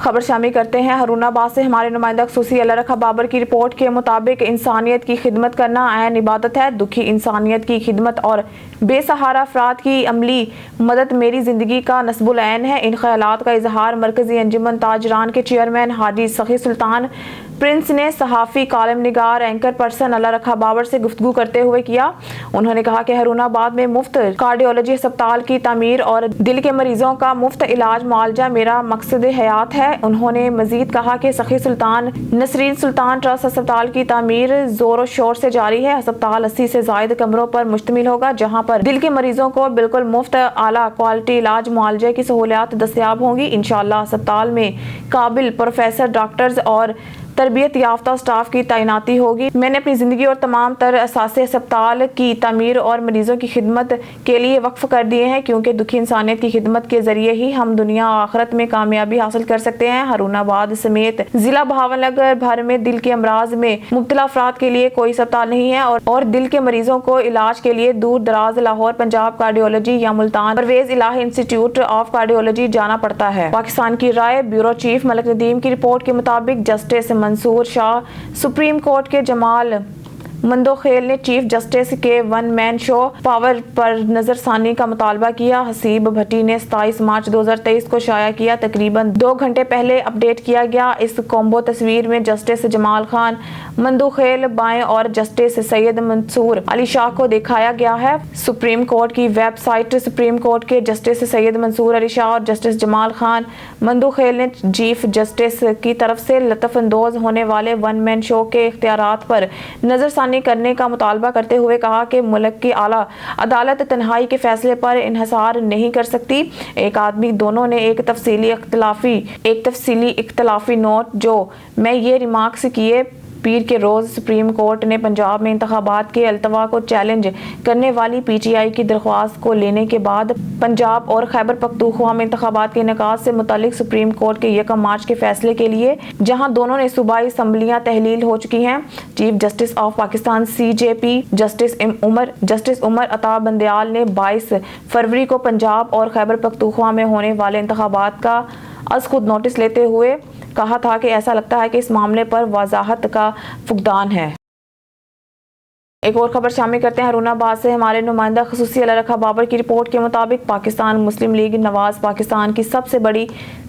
خبر شامل کرتے ہیں ہارون آباد سے۔ ہمارے نمائندہ خصوصی اللہ رکھا بابر کی رپورٹ کے مطابق انسانیت کی خدمت کرنا عین عبادت ہے۔ دکھی انسانیت کی خدمت اور بے سہارا افراد کی عملی مدد میری زندگی کا نصب العین ہے۔ ان خیالات کا اظہار مرکزی انجمن تاجران کے چیئرمین حاجی سخی سلطان پرنس نے صحافی، کالم نگار، اینکر پرسن اللہ رکھا بابر سے گفتگو کرتے ہوئے کیا۔ انہوں نے کہا کہ ہارون آباد میں مفت کارڈیولوجی ہسپتال کی تعمیر اور دل کے مریضوں کا مفت علاج معالجہ میرا مقصد حیات ہے۔ انہوں نے مزید کہا کہ سخی سلطان نسرین سلطان ٹرسٹ ہسپتال کی تعمیر زور و شور سے جاری ہے۔ ہسپتال 80 سے زائد کمروں پر مشتمل ہوگا، جہاں پر دل کے مریضوں کو بالکل مفت اعلیٰ کوالٹی علاج معالجے کی سہولیات دستیاب ہوں گی۔ انشاءاللہ ہسپتال میں قابل پروفیسر، ڈاکٹرز اور تربیت یافتہ اسٹاف کی تعیناتی ہوگی۔ میں نے اپنی زندگی اور تمام تر اثاثے ہسپتال کی تعمیر اور مریضوں کی خدمت کے لیے وقف کر دیے ہیں، کیونکہ دکھی انسانیت کی خدمت کے ذریعے ہی ہم دنیا و آخرت میں کامیابی حاصل کر سکتے ہیں۔ ہارون آباد سمیت ضلع بھاونگر بھر میں دل کے امراض میں مبتلا افراد کے لیے کوئی ہسپتال نہیں ہے اور دل کے مریضوں کو علاج کے لیے دور دراز لاہور پنجاب کارڈیولوجی یا ملتان پرویز الہی انسٹیٹیوٹ آف کارڈیولوجی جانا پڑتا ہے۔ پاکستان کی رائے۔ بیورو چیف ملک ندیم کی رپورٹ کے مطابق جسٹس منصور شاہ سپریم کورٹ کے جمال مندوخیل نے چیف جسٹس کے ون مین شو پاور پر نظر ثانی کا مطالبہ کیا۔ حسیب بھٹی نے 27 مارچ 2023 کو شائع کیا، تقریباً 2 گھنٹے پہلے اپڈیٹ کیا گیا۔ اس کومبو تصویر میں جسٹس جمال خان مندوخیل بائیں اور جسٹس سید منصور علی شاہ کو دکھایا گیا ہے۔ سپریم کورٹ کی ویب سائٹ۔ سپریم کورٹ کے جسٹس سید منصور علی شاہ اور جسٹس جمال خان مندوخیل نے چیف جسٹس کی طرف سے لطف اندوز ہونے والے ون مین شو کے اختیارات پر نظر ثانی کرنے کا مطالبہ کرتے ہوئے کہا کہ ملک کی اعلیٰ عدالت تنہائی کے فیصلے پر انحصار نہیں کر سکتی۔ ایک آدمی دونوں نے ایک تفصیلی اختلافی نوٹ جو میں یہ ریمارکس کیے پیر کے روز سپریم کورٹ نے پنجاب میں انتخابات کے التوا کو چیلنج کرنے والی پی ٹی آئی کی درخواست کو لینے کے بعد پنجاب اور خیبر پختونخوا میں انتخابات کے انعقاد سے متعلق سپریم کورٹ کے 1 مارچ کے فیصلے کے لیے، جہاں دونوں نے صوبائی اسمبلیاں تحلیل ہو چکی ہیں، chief justice of Pakistan C J P justice Umar Ata Bandial نے 22 فروری کو پنجاب اور خیبر پختونخوا میں ہونے والے انتخابات کا از خود نوٹس لیتے ہوئے کہا تھا کہ ایسا لگتا ہے کہ اس معاملے پر وضاحت کا فقدان ہے۔ ایک اور خبر شامل کرتے ہیں ہارون آباد سے۔ ہمارے نمائندہ خصوصی اللہ رکھا بابر کی رپورٹ کے مطابق پاکستان مسلم لیگ نواز پاکستان کی سب سے بڑی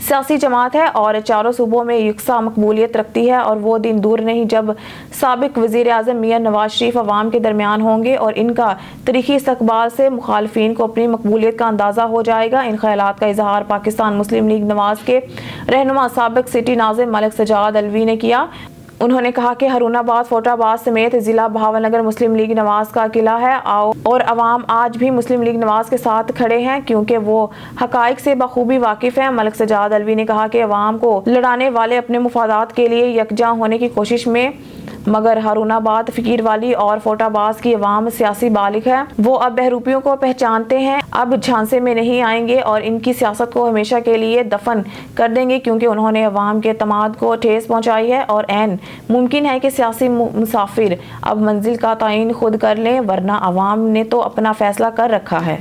سیاسی جماعت ہے اور چاروں صوبوں میں یکساں مقبولیت رکھتی ہے، اور وہ دن دور نہیں جب سابق وزیر اعظم میاں نواز شریف عوام کے درمیان ہوں گے اور ان کا تاریخی استقبال سے مخالفین کو اپنی مقبولیت کا اندازہ ہو جائے گا۔ ان خیالات کا اظہار پاکستان مسلم لیگ نواز کے رہنما سابق سٹی ناظم ملک سجاد الوی نے کیا۔ انہوں نے کہا کہ ہارون آباد، فوٹ آباد سمیت ضلع بھاونگر مسلم لیگ نواز کا قلعہ ہے اور عوام آج بھی مسلم لیگ نواز کے ساتھ کھڑے ہیں، کیونکہ وہ حقائق سے بخوبی واقف ہیں۔ ملک سجاد الوی نے کہا کہ عوام کو لڑانے والے اپنے مفادات کے لیے یکجا ہونے کی کوشش میں، مگر ہارون آباد، فقیر والی اور فوٹ آباد کی عوام سیاسی بالغ ہے، وہ اب بہروپیوں کو پہچانتے ہیں، اب جھانسے میں نہیں آئیں گے اور ان کی سیاست کو ہمیشہ کے لیے دفن کر دیں گے، کیونکہ انہوں نے عوام کے اعتماد کو ٹھیس پہنچائی ہے اور عین ممکن ہے کہ سیاسی مسافر اب منزل کا تعین خود کر لیں، ورنہ عوام نے تو اپنا فیصلہ کر رکھا ہے۔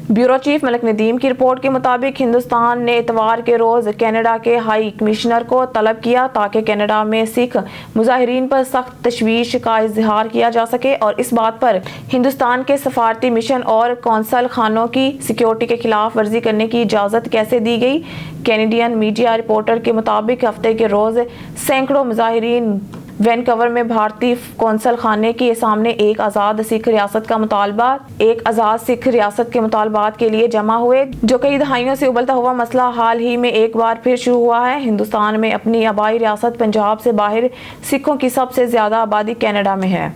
بیورو چیف ملک ندیم کی رپورٹ کے مطابق ہندوستان نے اتوار کے روز کینیڈا کے ہائی کمشنر کو طلب کیا تاکہ کینیڈا میں سکھ مظاہرین پر سخت تشویش کا اظہار کیا جا سکے اور اس بات پر ہندوستان کے سفارتی مشن اور قونصل خانوں کی سیکیورٹی کے خلاف ورزی کرنے کی اجازت کیسے دی گئی۔ کینیڈین میڈیا رپورٹر کے مطابق ہفتے کے روز سینکڑوں مظاہرین وینکوور میں بھارتی قونصل خانے کے سامنے ایک آزاد سکھ ریاست کے مطالبات کے لیے جمع ہوئے، جو کئی دہائیوں سے ابلتا ہوا مسئلہ حال ہی میں ایک بار پھر شروع ہوا ہے۔ ہندوستان میں اپنی آبائی ریاست پنجاب سے باہر سکھوں کی سب سے زیادہ آبادی کینیڈا میں ہے۔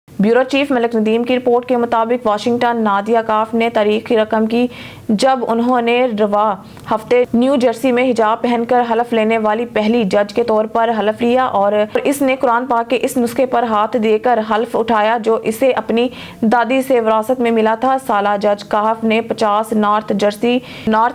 بیورو چیف ملک ندیم کی رپورٹ کے مطابق واشنگٹن نادیہ کاف نے تاریخی رقم کی جب انہوں نے رواں ہفتے نیو جرسی میں حجاب پہن کر حلف لینے والی پہلی جج کے طور پر حلف لیا اور اس نے قرآن پاک کے اس نسخے پر ہاتھ دے کر حلف اٹھایا جو اسے اپنی دادی سے وراثت میں ملا تھا۔ سالہ جج کاف نے 50 North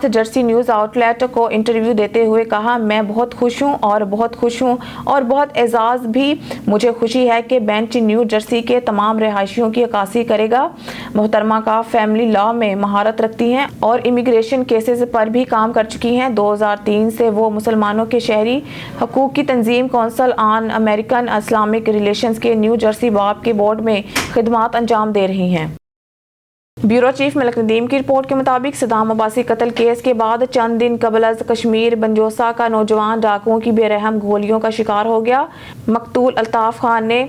Jersey News outlet کو انٹرویو دیتے ہوئے کہا، میں بہت خوش ہوں اور بہت اعزاز بھی مجھے خوشی ہے کہ بینچ نیو جرسی کے تمام رہائشیوں کی عکاسی کرے گا۔ محترمہ کا فیملی لاء میں مہارت رکھتی ہیں اور امیگریشن کیسز پر بھی کام کر چکی ہیں۔ 2003 سے وہ مسلمانوں کے شہری حقوق کی تنظیم کونسل آن امریکن اسلامک ریلیشنز کے نیو جرسی باب کے بورڈ میں خدمات انجام دے رہی ہیں۔ بیورو چیف ملک ندیم کی رپورٹ کے مطابق صدام عباسی قتل کیس کے بعد چند دن قبل از کشمیر بنجوسا کا نوجوان ڈاکوؤں کی بے رحم گولیوں کا شکار ہو گیا۔ مقتول الطاف خان نے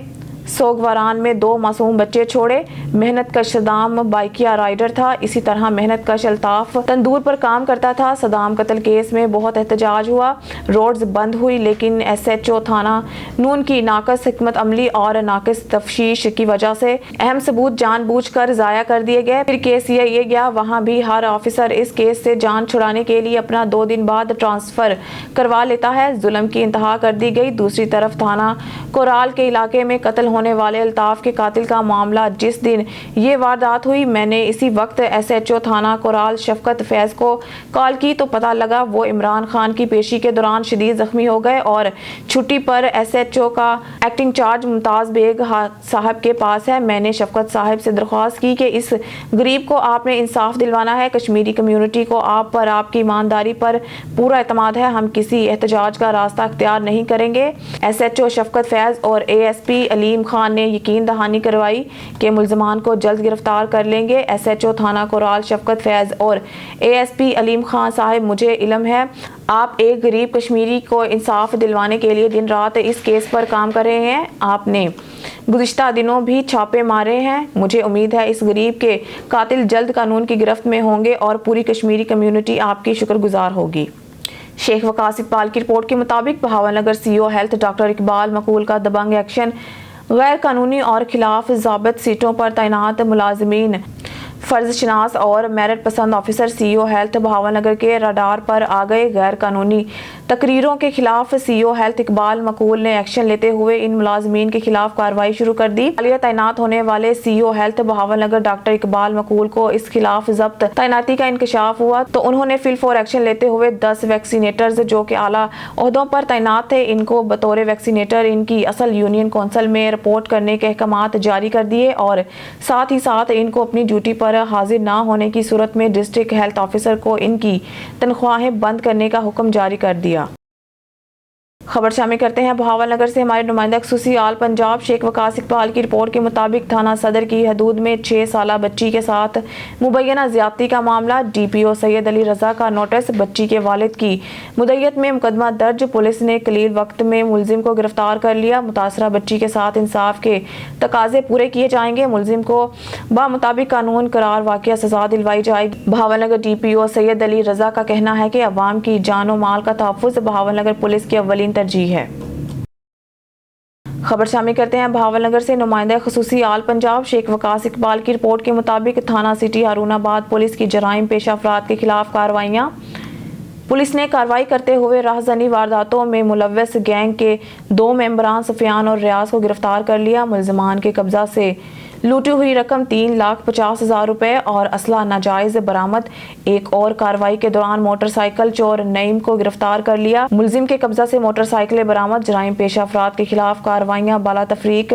سوگواران میں 2 معصوم بچے چھوڑے۔ محنت کش صدام بائیکیا رائڈر تھا۔ اسی طرح محنت کش الطاف تندور پر کام کرتا تھا۔ صدام قتل کیس میں بہت احتجاج ہوا، روڈز بند ہوئی، لیکن ایس ایچ او تھانہ نون کی ناقص حکمت عملی اور ناقص تفتیش کی وجہ سے اہم ثبوت جان بوجھ کر ضائع کر دیے گئے۔ پھر کیس یہ گیا، وہاں بھی ہر آفیسر اس کیس سے جان چھڑانے کے لیے اپنا 2 دن بعد ٹرانسفر کروا لیتا ہے۔ ظلم کی انتہا کر دی گئی۔ دوسری طرف تھانہ کورال کے علاقے میں قتل ہونے والے الطاف کے قاتل کا معاملہ، جس دن یہ واردات ہوئی میں نے اسی وقت ایس ایچ او تھانہ کورال شفقت فیض کو کال کی تو پتہ لگا وہ عمران خان کی پیشی کے دوران شدید زخمی ہو گئے اور چھٹی پر ایس ایچ او کا ایکٹنگ چارج ممتاز بیگ صاحب کے پاس ہے۔ میں نے شفقت صاحب سے درخواست کی کہ اس غریب کو آپ نے انصاف دلوانا ہے۔ کشمیری کمیونٹی کو آپ پر، آپ کی ایمانداری پر پورا اعتماد ہے۔ ہم کسی احتجاج کا راستہ اختیار نہیں کریں گے۔ ایس ایچ او شفقت فیض اور اے ایس پی علیم خان نے یقین دہانی کروائی کہ ملزمان کو جلد گرفتار کر لیں گے۔ ایس ایچ او تھانہ کورال شفقت فیض اور اے ایس پی علیم خان صاحب، مجھے علم ہے آپ ایک غریب کشمیری کو انصاف دلوانے کے لیے دن رات اس کیس پر کام کر رہے ہیں۔ آپ نے گزشتہ دنوں بھی چھاپے مارے ہیں۔ مجھے امید ہے اس غریب کے قاتل جلد قانون کی گرفت میں ہوں گے اور پوری کشمیری کمیونٹی آپ کی شکر گزار ہوگی۔ شیخ وقاص اقبال کی رپورٹ کے مطابق بہاول نگر سی او ہیلتھ ڈاکٹر اقبال مقبول کا دبنگ ایکشن، غیر قانونی اور خلاف ضابط سیٹوں پر تعینات ملازمین، فرض شناس اور میرٹ پسند آفیسر سی او ہیلتھ بہاول نگر کے راڈار پر آ گئے۔ غیر قانونی تقریروں کے خلاف سی او ہیلتھ اقبال مقبول نے ایکشن لیتے ہوئے ان ملازمین کے خلاف کارروائی شروع کر دی۔ حالیہ تعینات ہونے والے C O health Bahawalnagar doctor Iqbal Maqbool کو اس خلاف ضبط تعیناتی کا انکشاف ہوا تو انہوں نے فی الفور ایکشن لیتے ہوئے 10 ویکسینیٹرز جو کہ اعلیٰ عہدوں پر تعینات تھے، ان کو بطور ویکسینیٹر ان کی اصل یونین کونسل میں رپورٹ کرنے کے احکامات جاری کر دیے اور ساتھ ہی ساتھ ان کو اپنی ڈیوٹی پر حاضر نہ ہونے کی صورت میں ڈسٹرکٹ ہیلتھ آفیسر کو ان کی تنخواہیں بند کرنے کا حکم جاری کر دیا۔ خبر شامل کرتے ہیں بہاول نگر سے ہمارے نمائندہ خصوصی آل پنجاب شیخ وقاص اقبال کی رپورٹ کے مطابق تھانہ صدر کی حدود میں 6 سالہ بچی کے ساتھ مبینہ زیادتی کا معاملہ، ڈی پی او سید علی رضا کا نوٹس، بچی کے والد کی مدعیت میں مقدمہ درج، پولیس نے قلیل وقت میں ملزم کو گرفتار کر لیا۔ متاثرہ بچی کے ساتھ انصاف کے تقاضے پورے کیے جائیں گے، ملزم کو بمطابق قانون قرار واقعہ سزا دلوائی جائے گی۔ بہاول نگر ڈی پی او سید علی رضا کا کہنا ہے کہ عوام کی جان و مال کا تحفظ بہاول نگر پولیس کی اولین ترجیح ہے۔ خبر شامل کرتے ہیں بہاول نگر سے نمائندہ خصوصی آل پنجاب شیخ وقاص اقبال کی رپورٹ کے مطابق تھانہ سٹی ہارون آباد پولیس کی جرائم پیشہ افراد کے خلاف کارروائیاں۔ پولیس نے کارروائی کرتے ہوئے راہزنی وارداتوں میں ملوث گینگ کے 2 ممبران سفیان اور ریاض کو گرفتار کر لیا۔ ملزمان کے قبضہ سے لوٹی ہوئی رقم 3,50,000 روپے اور اسلحہ ناجائز برآمد۔ ایک اور کارروائی کے دوران موٹر سائیکل چور نعیم کو گرفتار کر لیا۔ ملزم کے قبضہ سے موٹر سائیکلیں برآمد۔ جرائم پیشہ افراد کے خلاف کارروائیاں بالا تفریق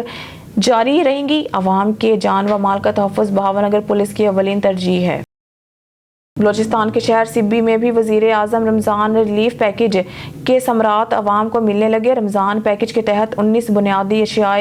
جاری رہیں گی۔ عوام کے جان و مال کا تحفظ بہاول نگر پولیس کی اولین ترجیح ہے۔ بلوچستان کے شہر سبی میں بھی وزیر اعظم رمضان ریلیف پیکیج کے ثمرات عوام کو ملنے لگے۔ رمضان پیکیج کے تحت 19 بنیادی اشیاء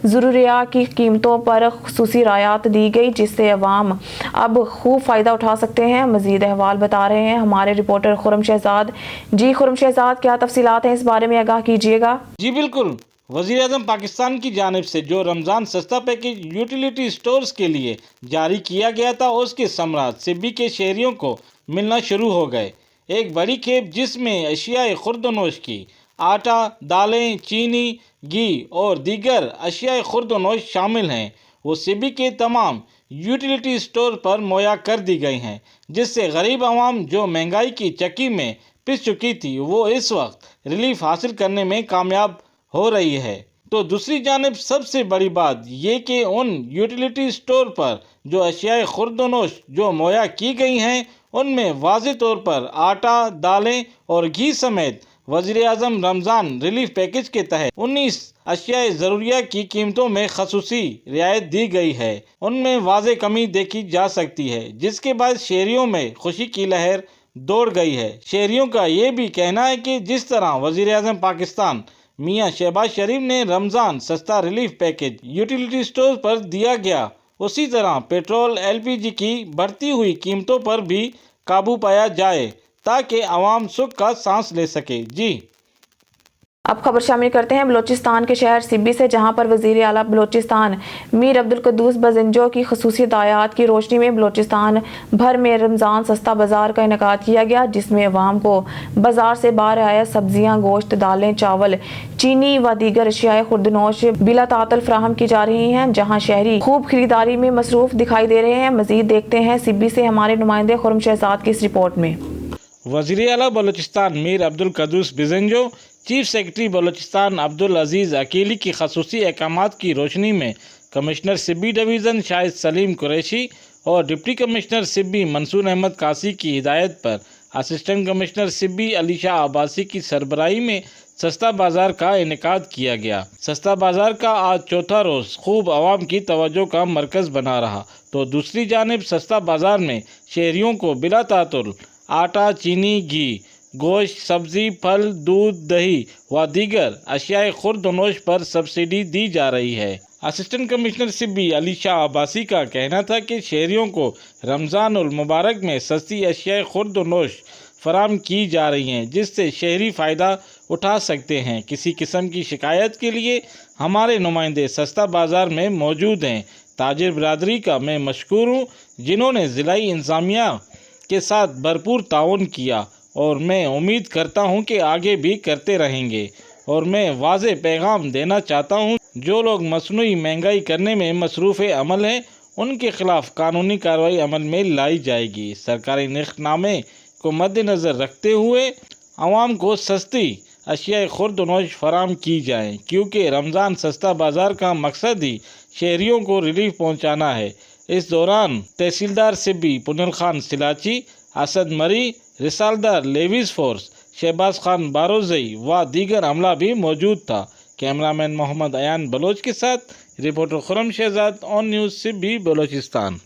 ضروریہ کی قیمتوں پر خصوصی رعایت دی گئی، جس سے عوام اب خوب فائدہ اٹھا سکتے ہیں۔ مزید احوال بتا رہے ہیں ہمارے رپورٹر خرم شہزاد۔ جی خرم شہزاد، کیا تفصیلات ہیں اس بارے میں آگاہ کیجیے گا؟ جی بالکل، وزیر اعظم پاکستان کی جانب سے جو رمضان سستا پیکیج یوٹیلیٹی سٹورز کے لیے جاری کیا گیا تھا، اس کے ثمرات سبی کے شہریوں کو ملنا شروع ہو گئے۔ ایک بڑی کھیپ جس میں اشیاء خورد و نوش کی آٹا، دالیں، چینی، گھی اور دیگر اشیاء خورد و نوش شامل ہیں، وہ سبی کے تمام یوٹیلیٹی سٹور پر مہیا کر دی گئی ہیں، جس سے غریب عوام جو مہنگائی کی چکی میں پس چکی تھی وہ اس وقت ریلیف حاصل کرنے میں کامیاب ہو رہی ہے۔ تو دوسری جانب سب سے بڑی بات یہ کہ ان یوٹیلیٹی سٹور پر جو اشیاء خورد و نوش جو مہیا کی گئی ہیں، ان میں واضح طور پر آٹا، دالیں اور گھی سمیت वज़ीर आज़म रमज़ान रिलीफ पैकेज के तहत 19 अशियाए ज़रूरिया की कीमतों में खसूसी रियायत दी गई है। उनमें वाज़े कमी देखी जा सकती है, जिसके बाद शहरियों में खुशी की लहर दौड़ गई है। शहरियों का ये भी कहना है कि जिस तरह वज़ीर आज़म पाकिस्तान मियां शहबाज शरीफ ने रमज़ान सस्ता रिलीफ पैकेज यूटिलिटी स्टोर पर दिया गया, उसी तरह पेट्रोल LPG की बढ़ती हुई कीमतों पर भी काबू पाया जाए ताकि आवाम सुख का सांस ले सके। जी अब खबर शामिल करते हैं बलोचिस्तान के शहर सिब्बी से, जहां पर वज़ीर आला बलोचिस्तान मीर अब्दुल कद्दूस बज़ंजो की ख़ुसूसी हिदायत की रोशनी में बलोचिस्तान भर में रमज़ान सस्ता बाज़ार का इनेकाद किया गया, जिसमें अवाम को बाज़ार से बाहर आया सब्जियां, गोश्त, दालें, चावल, चीनी व दीगर अशियाए खुर्दनोश बिला तातल फराहम की जा रही हैं, जहाँ शहरी खूब खरीदारी में मसरूफ़ दिखाई दे रहे हैं। मज़ीद देखते हैं सिब्बी से हमारे नुमाइंदे खुर्रम शहजाद की इस रिपोर्ट में। वज़ीर आला बलोचिस्तान मीर अब्दुल कद्दूस बज़ंजो, चीफ सेक्रेटरी बलोचिस्तान अब्दुल अजीज़ अकीली की खसूसी अहकामात की रोशनी में कमिश्नर सिब्बी डिवीज़न शाहिद सलीम कुरैशी और डिप्टी कमिश्नर सिब्बी मंसूर अहमद कासी की हिदायत पर असिस्टेंट कमिश्नर सिब्बी अली शाह अब्बासी की सरबराही में सस्ता बाज़ार का इनेकाद किया गया। सस्ता बाज़ार का आज चौथा रोज़ खूब आवाम की तवज्जो का मरकज़ बना रहा, तो दूसरी जानिब सस्ता बाज़ार में शहरियों को बिला तातुल आटा, चीनी, घी, गोश्त, सब्ज़ी, फल, दूध, दही व दीगर अशियाए खुर्दनोश पर सब्सिडी दी जा रही है। असिस्टेंट कमिश्नर सिब्बी अली शाह अब्बासी का कहना था कि शहरियों को रमज़ानुल मुबारक में सस्ती अशियाए खुर्दनोश फराम की जा रही हैं, जिससे शहरी फ़ायदा उठा सकते हैं। किसी किस्म की शिकायत के लिए हमारे नुमाइंदे सस्ता बाज़ार में मौजूद हैं। ताजिर बरादरी का मैं मशकूर हूँ, जिन्होंने ज़िलाई इंतज़ामिया के साथ भरपूर ताउन किया और मैं उम्मीद करता हूं कि आगे भी करते रहेंगे। और मैं वाज़े पैगाम देना चाहता हूं, जो लोग मसनूई महंगाई करने में मसरूफ़ अमल हैं, उनके ख़िलाफ़ कानूनी कार्रवाई अमल में लाई जाएगी। सरकारी निर्खनामे को मद्देनज़र रखते हुए आवाम को सस्ती अशियाए खुर्दनोश फराम की जाएँ, क्योंकि रमज़ान सस्ता बाज़ार का मकसद ही शहरियों को रिलीफ पहुँचाना है। इस दौरान तहसीलदार सिब्बी पुनल खान सिलाची, असद मरी, रिसालदार लेविस फोर्स, शहबाज खान बारोज़ई व दीगर अमला भी मौजूद था। कैमरामैन मोहम्मद अयान बलोच के साथ reporter Khurram Shahzad, on news Sibi Balochistan.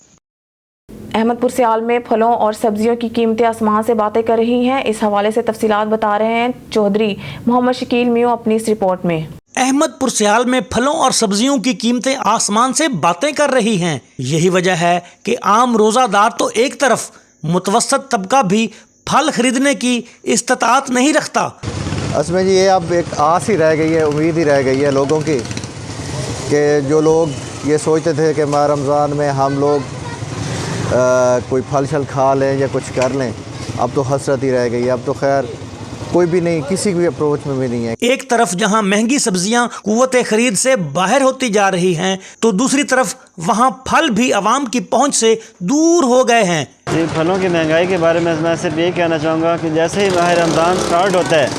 Ahmadpur Sial में फलों और सब्जियों की कीमतें आसमान से बातें कर रही हैं। इस हवाले से तफसीलात बता रहे हैं चौधरी मोहम्मद शकील मियो अपनी इस रिपोर्ट में। अहमदपुर सियाल में फलों और सब्जियों की कीमतें आसमान से बातें कर रही हैं। यही वजह है कि आम रोज़ादार तो एक तरफ, मुतवस्सत तबका भी फल खरीदने की इस्तात नहीं रखता। असमें जी ये अब एक आस ही रह गई है, उम्मीद ही रह गई है लोगों की, कि जो लोग ये सोचते थे कि माह रमज़ान में हम लोग कोई फल शल खा लें या कुछ कर लें, अब तो हसरत ही रह गई है। अब तो खैर कोई भी नहीं, किसी भी अप्रोच में भी नहीं है। एक तरफ जहां महंगी सब्जियां कुव्वते खरीद से बाहर होती जा रही हैं, तो दूसरी तरफ वहां फल भी आवाम की पहुंच से दूर हो गए हैं। जी, फलों की महंगाई के बारे में मैं सिर्फ ये कहना चाहूँगा कि जैसे ही माह रमज़ान स्टार्ट होता है,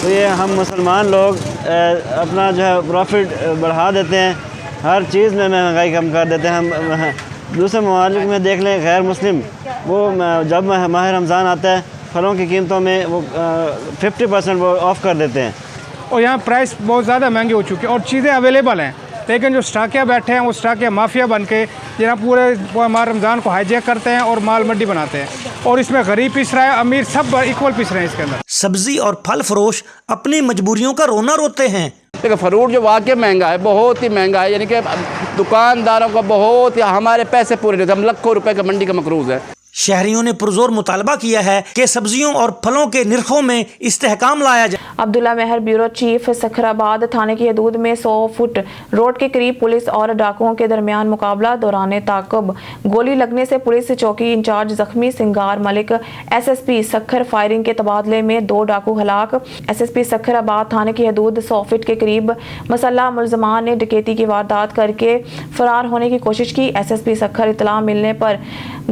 तो ये हम मुसलमान लोग अपना जो है प्रॉफिट बढ़ा देते हैं, हर चीज़ में महंगाई कम कर देते हैं। हम दूसरे ममालिक में देख लें, गैर मुस्लिम, वो जब माह रमज़ान आता है फलों की कीमतों में वो 50% वो ऑफ़ कर देते हैं। और यहाँ प्राइस बहुत ज़्यादा महंगी हो चुकी है और चीज़ें अवेलेबल हैं, लेकिन जो स्टाकिया बैठे हैं वो स्टाकिया माफिया बन के यहाँ पूरे माह रमज़ान को हाईजैक करते हैं और माल मंडी बनाते हैं, और इसमें गरीब पिस रहा है, अमीर सब इक्वल पिस रहे हैं इसके अंदर। सब्जी और फल फरोश अपनी मजबूरियों का रोना रोते हैं। देखिए, फ्रूट जो वाकई महंगा है, बहुत ही महंगा है, यानी कि दुकानदारों का बहुत, या हमारे पैसे पूरे नहीं, हम लाखों रुपए का मंडी का मकरूज है। शहरियों ने पुरजोर मुतालबा किया है कि सब्जियों और फलों के निर्खों में इस्तेहकाम लाया जाए। अब्दुल्ला मेहर ब्यूरो चीफ सखराबाद थाने की हदूद में 100 फुट रोड के करीब पुलिस और डाकुओं के दरमियान मुकाबला, दौरान ताक़ब गोली लगने से पुलिस चौकी इंचार्ज जख्मी, सिंगार मलिक SSP सखर फायरिंग के तबादले में 2 डाकू हलाक। SSP सखराबाद थाने की हदूद 100 फीट के करीब मसल्ला मुलजमान ने डकैती की वारदात करके फरार होने की कोशिश की। SSP सखर इतला मिलने पर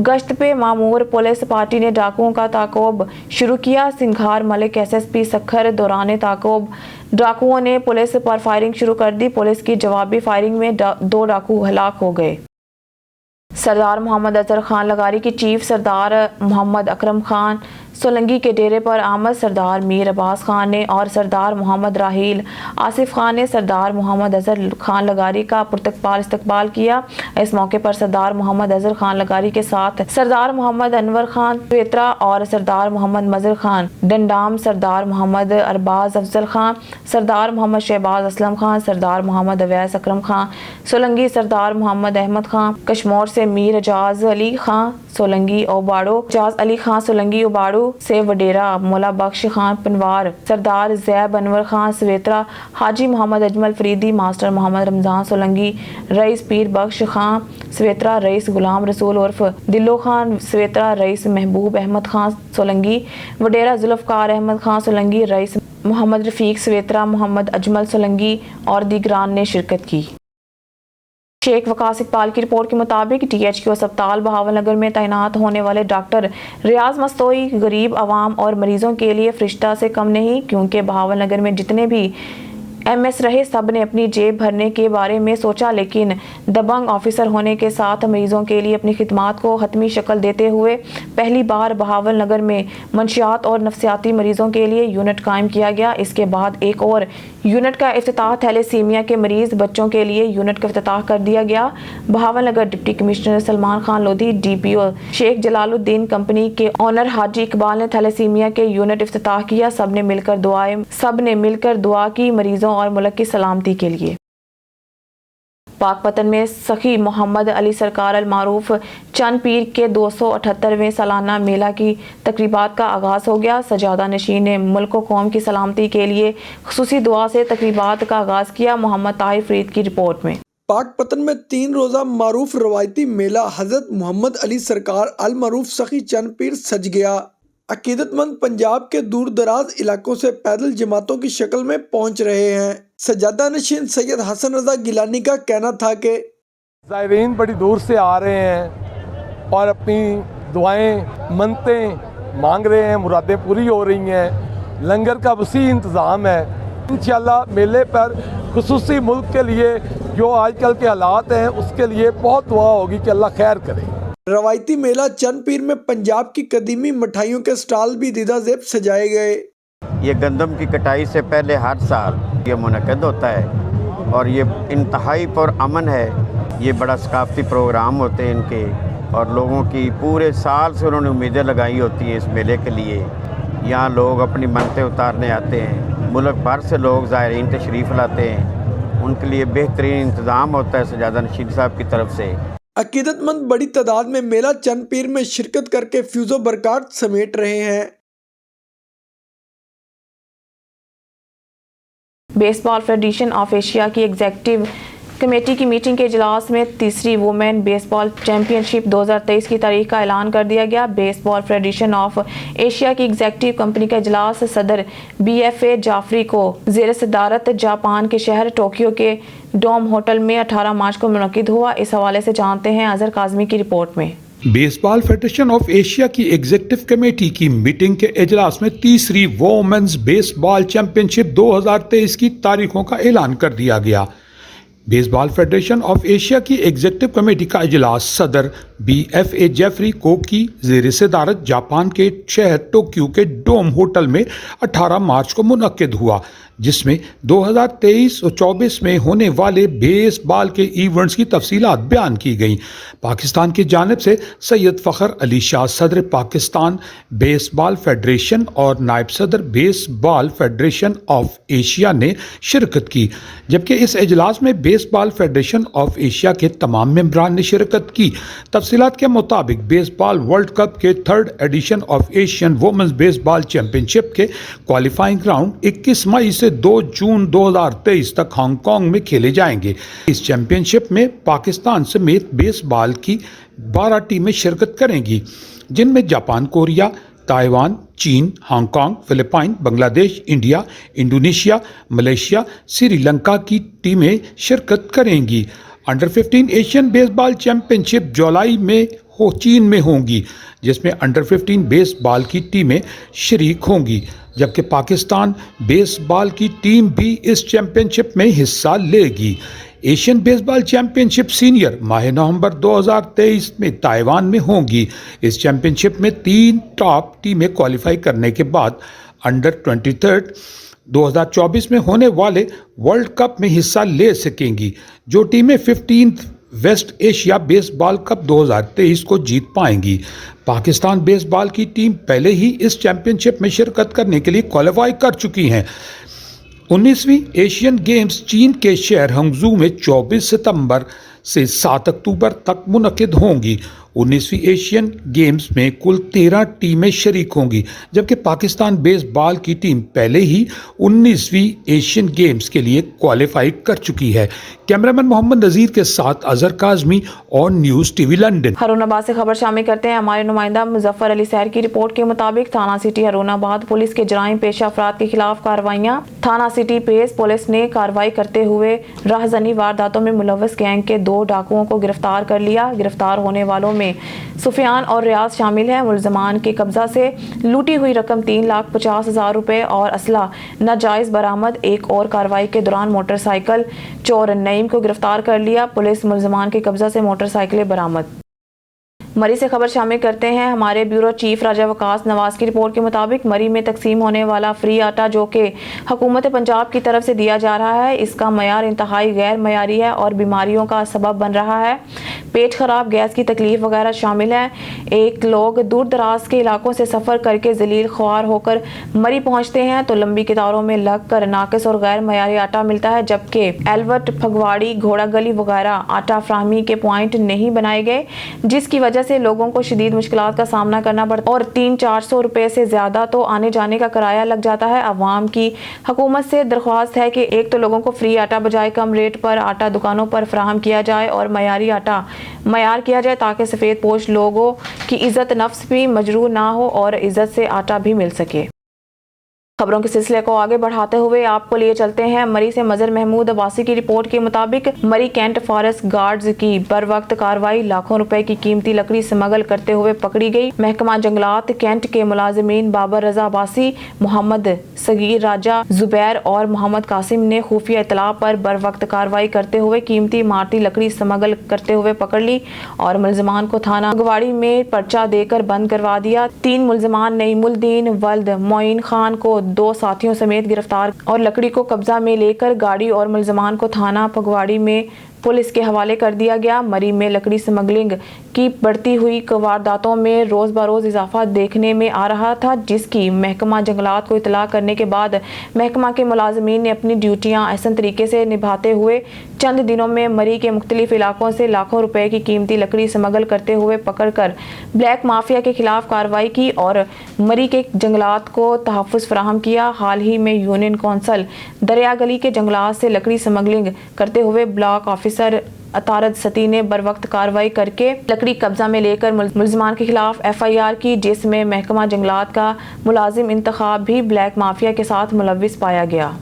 गश्त पे मामूर पुलिस पार्टी ने डाकुओं का ताक़ब शुरू किया। सिंघार मलिक SSP सखर दौरान ताक़ब डाकुओं ने पुलिस पर फायरिंग शुरू कर दी। पुलिस की जवाबी फायरिंग में 2 डाकू हलाक हो गए। सरदार मोहम्मद अजहर खान लगारी की चीफ सरदार मोहम्मद अकरम खान सोलंगी के डेरे पर आमद सरदार मीर अब्बास खान ने और सरदार मोहम्मद राहील आसिफ खान ने सरदार मोहम्मद अजहर खान लगारी का पुरतकबाल इस्तकबाल किया। इस मौके पर सरदार मोहम्मद अजहर खान लगारी के साथ सरदार मोहम्मद अनवर खान पेत्रा और सरदार मोहम्मद मजर खान डंडाम, सरदार मोहम्मद अरबाज अफजल खान, सरदार मोहम्मद शहबाज असलम खान, सरदार मोहम्मद अवैस अकरम खान सोलंगी, सरदार मोहम्मद अहमद खान कश्मोर से, मीर एजाज अली खान सोलंगी ओबाड़ो, एजाज अली खान सोलंगी ओबाड़ो से वडेरा, मौला बख्श खान पनवार, सरदार जैब अनवर खान सवेत्रा, हाजी मोहम्मद अजमल फरीदी, मास्टर मोहम्मद रमजान सोलंगी, रईस पीर बख्श खान सवेत्रा, रईस गुलाम रसूल उर्फ दिलो खान सवेत्रा, रईस महबूब अहमद खान सोलंगी वडेरा, जुल्फकार अहमद खान सोलंगी, रईस मोहम्मद रफीक सवेत्रा, मोहम्मद अजमल सोलंगी और दीगरान ने शिरकत की। शेख वकास इकबाल की रिपोर्ट के मुताबिक THQ अस्पताल बहावलनगर में तैनात होने वाले डॉक्टर रियाज मस्तोई गरीब आवाम और मरीजों के लिए फरिश्ता से कम नहीं, क्योंकि बहावलनगर में जितने भी MS रहे सब ने अपनी जेब भरने के बारे में सोचा, लेकिन दबंग ऑफिसर होने के साथ मरीजों के लिए अपनी खिदमात को हतमी शक्ल देते हुए पहली बार बहावलनगर में मंशियात और नफसियाती मरीजों के लिए यूनिट कायम किया गया। इसके बाद एक और यूनिट का इफ्तिताह थैलेसीमिया के मरीज बच्चों के लिए यूनिट का इफ्तिताह कर दिया गया। Bahawalnagar deputy commissioner Salman Khan Lodhi, DPO Sheikh Jalaluddin company के ऑनर हाजी इकबाल ने थैलेसीमिया के यूनिट इफ्तिताह किया। सब ने मिलकर दुआ की मरीजों और मुल्क की सलामती के लिए। पाकपतन में सखी मोहम्मद अली सरकार अल मारूफ चंद पीर के 278वें सालाना मेला की तकरीबात का आगाज़ हो गया। सजादा नशीन ने मुल्क व कौम की सलामती के लिए खुसूसी दुआ से तकरीबात का आगाज़ किया। मोहम्मद ताहिर फरीद की रिपोर्ट में। पाकपतन में 3 रोज़ा मारूफ रवायती मेला हज़रत मोहम्मद अली सरकार अल मारूफ सखी चंद पीर सज गया। अकीदतमंद पंजाब के दूर दराज इलाकों से पैदल जमातों की शक्ल में पहुंच रहे हैं। सजादा नशीन सैयद हसन रजा गिलानी का कहना था कि ज़ायरीन बड़ी दूर से आ रहे हैं और अपनी दुआएं मन्नतें मांग रहे हैं, मुरादें पूरी हो रही हैं। लंगर का वसी इंतज़ाम है। इंशाअल्लाह मेले पर खुसूसी मुल्क के लिए जो आजकल के हालात हैं उसके लिए बहुत दुआ होगी कि अल्लाह खैर करे। रवायती मेला चंद पीर में पंजाब की कदीमी मिठाइयों के स्टॉल भी दीदा ज़ेब सजाए गए। ये गंदम की कटाई से पहले हर साल ये मुनक़द होता है और ये इंतहाई पुरअमन है। ये बड़ा सकाफ़ती प्रोग्राम होते हैं इनके और लोगों की पूरे साल से उन्होंने उम्मीदें लगाई होती हैं इस मेले के लिए। यहाँ लोग अपनी मन्नतें उतारने आते हैं, मुल्क भर से लोग ज़ायरीन तशरीफ़ लाते हैं, उनके लिए बेहतरीन इंतज़ाम होता है सजादा नशीन साहब की तरफ से। अकीदतमंद बड़ी तादाद में मेला चंद पीर में शिरकत करके फ्यूज़ो बरक़ात समेट रहे हैं। बेसबॉल फेडरेशन ऑफ एशिया की एग्जीक्यूटिव कमेटी की मीटिंग के इजलास में तीसरी वुमेन बेसबॉल चैंपियनशिप 2023 की तारीख का ऐलान कर दिया गया। बेसबॉल फेडरेशन ऑफ एशिया की एग्जीक्यूटिव कंपनी का इजलास सदर BFA जाफरी को ज़ेर सदारत जापान के शहर टोक्यो के डोम होटल में 18 मार्च को मुनक्किद हुआ। इस हवाले से जानते हैं अजहर काज़मी की रिपोर्ट में। बेसबॉल फेडरेशन ऑफ एशिया की एग्जीक्यूटिव कमेटी की मीटिंग के इजलास में तीसरी वोमेन्स बेसबॉल चैंपियनशिप 2023 की तारीखों का ऐलान कर दिया गया। बेसबॉल फेडरेशन ऑफ एशिया की एग्जीक्यूटिव कमेटी का इजलास सदर BFA जेफरी को की ज़ेर सदारत जापान के शहर टोक्यो के डोम होटल में 18 मार्च को मुनक्किद हुआ, जिसमें 2023 और 24 में होने वाले बेसबॉल के इवेंट्स की तफसीलात बयान की गईं। पाकिस्तान की जानिब से सैयद फ़खर अली शाह सदर पाकिस्तान बेसबॉल फेडरेशन और नायब सदर बेसबॉल फेडरेशन ऑफ एशिया ने शिरकत की, जबकि इस इजलास में बेसबॉल फेडरेशन ऑफ एशिया के तमाम मेंबरान ने शिरकत की। तफसीलात के मुताबिक बेसबॉल वर्ल्ड कप के 3rd edition of Asian women's baseball championship के क्वालिफाइंग राउंड 21 मई से 2 जून 2023 तक हांगकांग में खेले जाएंगे। इस चैंपियनशिप में पाकिस्तान समेत बेसबॉल की 12 टीमें शिरकत करेंगी, जिनमें जापान, कोरिया, ताइवान, चीन, Hong Kong, Philippine, Bangladesh, India, Indonesia, Malaysia, Sri Lanka की टीमें शिरकत करेंगी। अंडर 15 एशियन बेसबॉल चैंपियनशिप जुलाई में चीन में होंगी, जिसमें अंडर 15 बेसबॉल की टीमें शरीक होंगी, जबकि पाकिस्तान बेसबॉल की टीम भी इस चैंपियनशिप में हिस्सा लेगी। एशियन बेसबॉल चैंपियनशिप सीनियर माह नवंबर 2023 में ताइवान में होंगी। इस चैंपियनशिप में 3 टॉप टीमें क्वालिफाई करने के बाद अंडर 23 2024 में होने वाले वर्ल्ड कप में हिस्सा ले सकेंगी। जो टीमें 15th waste Asia baseball cup 2023 को जीत पाएंगी। पाकिस्तान बेसबॉल की टीम पहले ही इस चैंपियनशिप में शिरकत करने के लिए क्वालिफाई कर चुकी हैं। 19वीं एशियन गेम्स चीन के शहर हंगझू में 24 सितंबर से 7 अक्टूबर तक मुनक्किद होंगी। 19वीं एशियन गेम्स में कुल 13 टीमें शरीक होंगी, जबकि पाकिस्तान बेसबॉल की टीम पहले ही 19वीं एशियन गेम्स के लिए क्वालिफाई कर चुकी है। कैमरामैन मोहम्मद नज़ीर के साथ अजहर काज़मी और न्यूज़ टीवी लंदन। हरुणाबाद से खबर शामिल करते हैं। हमारे नुमाइंदा मुजफ्फर अली सैर की रिपोर्ट के मुताबिक थाना सिटी हरुणाबाद पुलिस के जराइम पेशा अफराद के खिलाफ कार्रवाइयाँ। थाना सिटी पेस पुलिस ने कार्रवाई करते हुए राहजनी वारदातों में मुलव्वस गैंग के 2 डाकुओं को गिरफ्तार कर लिया। गिरफ्तार होने वालों में सुफियान और रियाज शामिल हैं। मुलजमान के कब्जा से लूटी हुई रकम 3,50,000 रुपए और असला नाजायज बरामद। एक और कार्रवाई के दौरान मोटरसाइकिल चोर नईम को गिरफ्तार कर लिया। पुलिस मुलजमान के कब्जा से मोटरसाइकिलें बरामद। मरी से खबर शामिल करते हैं। हमारे ब्यूरो चीफ राजा वकास नवाज की रिपोर्ट के मुताबिक मरी में तकसीम होने वाला फ्री आटा जो कि हुकूमत पंजाब की तरफ से दिया जा रहा है, इसका मयार इंतहाई गैर मयारी है और बीमारियों का सबब बन रहा है। पेट खराब, गैस की तकलीफ वगैरह शामिल है। एक लोग दूर दराज के इलाकों से सफ़र करके जलील ख्वार होकर मरी पहुँचते हैं तो लंबी कतारों में लग कर नाकिस और गैर मयारी आटा मिलता है, जबकि एलवर्ट, फगवाड़ी, घोड़ा गली वगैरह आटा फ्राहमी के पॉइंट नहीं बनाए गए, जिसकी वजह से लोगों को शदीद मुश्किलात का सामना करना पड़ता है और 300-400 रुपए से ज्यादा तो आने जाने का किराया लग जाता है। अवाम की हुकूमत से दरख्वास्त है कि एक तो लोगों को फ्री आटा बजाय कम रेट पर आटा दुकानों पर फराहम किया जाए और मयारी आटा मयार किया जाए ताकि सफ़ेद पोश लोगों की इज्जत नफ्स भी मजरूर ना हो और इज्जत से आटा भी मिल सके। खबरों के सिलसिले को आगे बढ़ाते हुए आपको लिए चलते हैं मरी से मजर महमूद अब्बासी की रिपोर्ट के मुताबिक मरी कैंट फॉरेस्ट गार्ड्स की बर वक्त कार्रवाई। लाखों रुपए की कीमती लकड़ी स्मगल करते हुए पकड़ी गई। महकमा जंगलात कैंट के मुलाजिमीन बाबर रजा अब्बासी, मोहम्मद सगीर राजा, जुबैर और मोहम्मद कासिम ने खुफिया इतला पर बर वक्त कार्रवाई करते हुए कीमती इमारती लकड़ी स्मगल करते हुए पकड़ ली और मुलजमान को थाना गवाड़ी में पर्चा देकर बंद करवा दिया। 3 मुलजमान नईमुद्दीन वल्द मोइन खान को 2 साथियों समेत गिरफ्तार और लकड़ी को कब्जा में लेकर गाड़ी और मुलजमान को थाना फगवाड़ी में पुलिस के हवाले कर दिया गया। मरी में लकड़ी स्मगलिंग की बढ़ती हुई वारदातों में रोज़ बरोज़ इजाफा देखने में आ रहा था, जिसकी महकमा जंगलात को इतला करने के बाद महकमा के मुलाजमीन ने अपनी ड्यूटियां अहसन तरीके से निभाते हुए चंद दिनों में मरी के मुख्तलिफ इलाकों से लाखों रुपए की कीमती लकड़ी स्मगल करते हुए पकड़कर ब्लैक माफिया के खिलाफ कार्रवाई की और मरी के जंगलात को तहफ़्फ़ुज़ फराहम किया। हाल ही में यूनियन कौंसल दरिया गली के जंगलात से लकड़ी स्मगलिंग करते हुए ब्लॉक ऑफिसर अतारद सती ने बर वक्त कार्रवाई करके लकड़ी कब्जा में लेकर मुलजमान के खिलाफ FIR की, जिसमें महकमा जंगलात का मुलाजिम इंतखाब भी ब्लैक माफिया के साथ मुलव्विस पाया गया।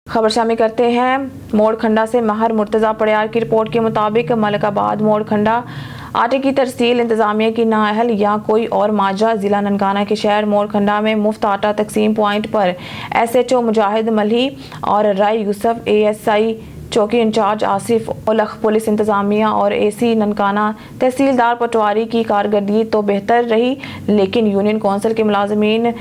खबर शामिल करते हैं मोड़ खंडा से महर मुर्तज़ा पड़ियार की रिपोर्ट के मुताबिक मलिकाबाद मोड़ खंडा आटे की तरसील इंतजामिया की नाअहल या कोई और माजरा। जिला ननकाना के शहर मोड़ खंडा में मुफ्त आटा तकसीम पॉइंट पर SHO मुजाहिद मलही और राय यूसुफ ASI चौकी इंचार्ज आसिफ उलख, पुलिस इंतजामिया और AC ननकाना तहसीलदार पटवारी की कारकर्दगी तो बेहतर रही, लेकिन यूनियन कौंसिल के मुलाजमीन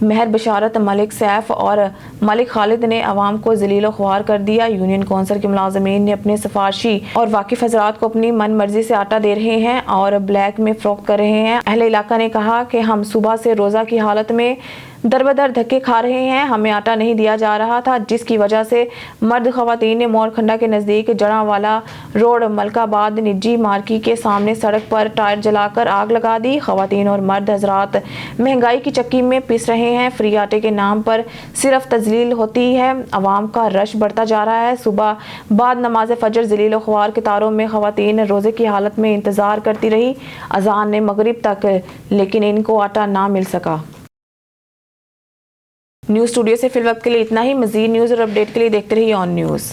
महर बशारत, मलिक सैफ और मलिक खालिद ने अवाम को जलील ख्वार कर दिया। यूनियन कौंसिल के मुलाजमीन ने अपने सिफारशी और वाकिफ हजरात को अपनी मन मर्जी से आटा दे रहे हैं और ब्लैक में फरोख्त कर रहे हैं। अहले इलाका ने कहा कि हम सुबह से रोज़ा की हालत में दरबदर धक्के खा रहे हैं, हमें आटा नहीं दिया जा रहा था, जिसकी वजह से मर्द खवातीन ने मोड़ खंडा के नज़दीक जड़ावाला रोड मलकाबाद निजी मार्की के सामने सड़क पर टायर जलाकर आग लगा दी। खवातीन और मर्द हजरात महंगाई की चक्की में पिस रहे हैं। फ्री आटे के नाम पर सिर्फ तजलील होती है। अवाम का रश बढ़ता जा रहा है। सुबह बाद नमाज फजर जलील ख्वार के तारों में खवातीन रोज़े की हालत में इंतज़ार करती रही अजान ने मगरिब तक, लेकिन इनको आटा ना मिल सका। न्यूज़ स्टूडियो से फिल वक्त के लिए इतना ही। मज़ीद न्यूज़ और अपडेट के लिए देखते रहिए ऑन न्यूज़।